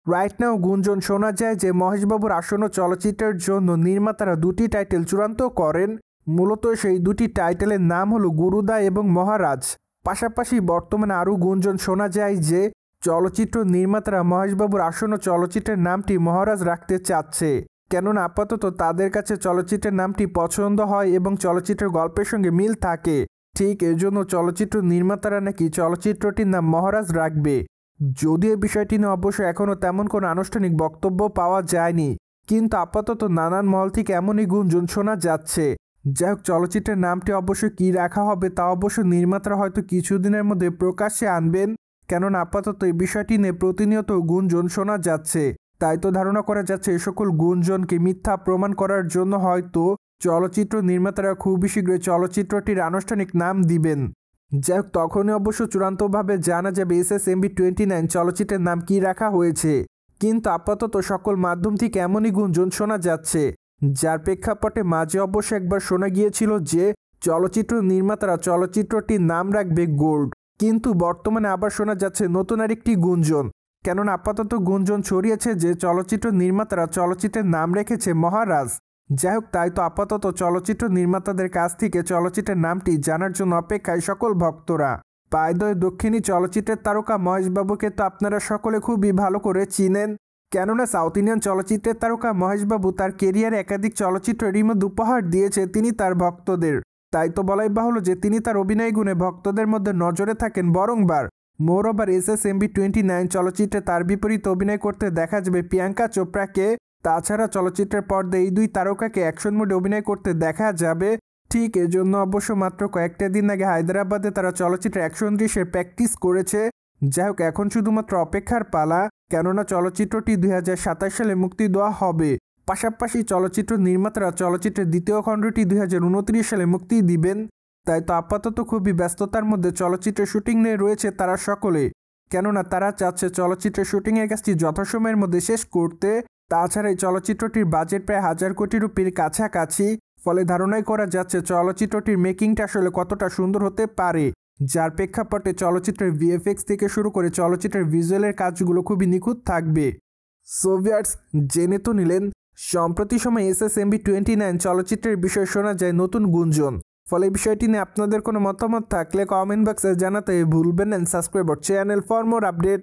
Right now গুঞ্জন শোনা যায় যে মহেশবাবুর আসন্ন চলচ্চিত্রের জন্য নির্মাতারা দুটি টাইটেল চূড়ান্ত করেন। মূলত সেই দুটি টাইটেলের নাম হলো গুরুদা এবং মহারাজ। পাশাপাশি বর্তমানে আরও গুঞ্জন শোনা যায় যে চলচ্চিত্র নির্মাতারা মহেশবাবুর আসন্ন চলচ্চিত্রের নামটি মহারাজ রাখতে চাচ্ছে, কেননা আপাতত তাদের কাছে চলচ্চিত্রের নামটি পছন্দ হয় এবং চলচ্চিত্রের গল্পের সঙ্গে মিল থাকে। ঠিক এজন্য চলচ্চিত্র নির্মাতারা নাকি চলচ্চিত্রটির নাম মহারাজ রাখবে। যদিও বিষয়টি নিয়ে অবশ্য এখনও তেমন কোনো আনুষ্ঠানিক বক্তব্য পাওয়া যায়নি, কিন্তু আপাতত নানান মহল থেকে এমনই গুঞ্জন শোনা যাচ্ছে। যাই হোক, চলচ্চিত্রের নামটি অবশ্য কী রাখা হবে তা অবশ্য নির্মাতারা হয়তো কিছুদিনের মধ্যে প্রকাশ্যে আনবেন, কেননা আপাতত এই বিষয়টি নিয়ে প্রতিনিয়ত গুঞ্জন শোনা যাচ্ছে। তাই তো ধারণা করা যাচ্ছে এ সকল গুঞ্জনকে মিথ্যা প্রমাণ করার জন্য হয়তো চলচ্চিত্র নির্মাতারা খুবই শীঘ্রই চলচ্চিত্রটির আনুষ্ঠানিক নাম দিবেন। যাই হোক, তখনই অবশ্য চূড়ান্তভাবে জানা যাবে SSMB29 চলচ্চিত্রের নাম কী রাখা হয়েছে। কিন্তু আপাতত সকল মাধ্যম থেকে এমনই গুঞ্জন শোনা যাচ্ছে, যার প্রেক্ষাপটে মাঝে অবশ্য একবার শোনা গিয়েছিল যে চলচ্চিত্র নির্মাতারা চলচ্চিত্রটির নাম রাখবে গোল্ড। কিন্তু বর্তমানে আবার শোনা যাচ্ছে নতুন আরেকটি গুঞ্জন, কেননা আপাতত গুঞ্জন ছড়িয়েছে যে চলচ্চিত্র নির্মাতারা চলচ্চিত্রের নাম রেখেছে মহারাজ। যাই হোক, তাই তো আপাতত চলচ্চিত্র নির্মাতাদের কাছ থেকে চলচ্চিত্রের নামটি জানার জন্য অপেক্ষায় সকল ভক্তরা। পায়দয় দক্ষিণী চলচ্চিত্রের তারকা মহেশবাবুকে তো আপনারা সকলে খুবই ভালো করে চিনেন, কেননা সাউথ ইন্ডিয়ান চলচ্চিত্রের তারকা মহেশবাবু তার কেরিয়ারে একাধিক চলচ্চিত্র রিমোট উপহার দিয়েছে তিনি তার ভক্তদের। তাই তো বলাই বাহুল্য যে তিনি তার অভিনয় গুণে ভক্তদের মধ্যে নজরে থাকেন বরংবার। মোরওভার SSMB29 চলচ্চিত্রে তার বিপরীতে অভিনয় করতে দেখা যাবে প্রিয়াঙ্কা চোপড়াকে। তাছাড়া চলচ্চিত্রের পর্দায় এই দুই তারকাকে অ্যাকশন মোডে অভিনয় করতে দেখা যাবে। ঠিক এজন্য অবশ্য মাত্র কয়েকটা দিন আগে হায়দ্রাবাদে তারা চলচ্চিত্রের অ্যাকশন দৃশ্যের প্র্যাকটিস করেছে। যাই হোক, এখন শুধুমাত্র অপেক্ষার পালা, কেননা চলচ্চিত্রটি 2027 সালে মুক্তি দেওয়া হবে। পাশাপাশি চলচ্চিত্র নির্মাতারা চলচ্চিত্রের দ্বিতীয় খণ্ডটি 2029 সালে মুক্তি দিবেন। তাই তো আপাতত খুবই ব্যস্ততার মধ্যে চলচ্চিত্রের শুটিং নিয়ে রয়েছে তারা সকলে, কেননা তারা চাচ্ছে চলচ্চিত্রের শুটিংয়ের কাজটি যথাসময়ের মধ্যে শেষ করতে। তাছাড়া এই চলচ্চিত্রটির বাজেট প্রায় 1000 কোটি রুপির কাছাকাছি, ফলে ধারণাই করা যাচ্ছে চলচ্চিত্রটির মেকিংটা আসলে কতটা সুন্দর হতে পারে, যার প্রেক্ষাপটে চলচ্চিত্রের VFX থেকে শুরু করে চলচ্চিত্রের ভিজুয়ালের কাজগুলো খুবই নিখুঁত থাকবে। সো ভিউয়ার্স, জেনে তো নিলেন সম্প্রতি সময় SSMB29 চলচ্চিত্রের বিষয়ে শোনা যায় নতুন গুঞ্জন। ফলে বিষয়টি নিয়ে আপনাদের কোনো মতামত থাকলে কমেন্ট বক্সে জানাতে ভুলবেন না। Subscribe our channel for more update.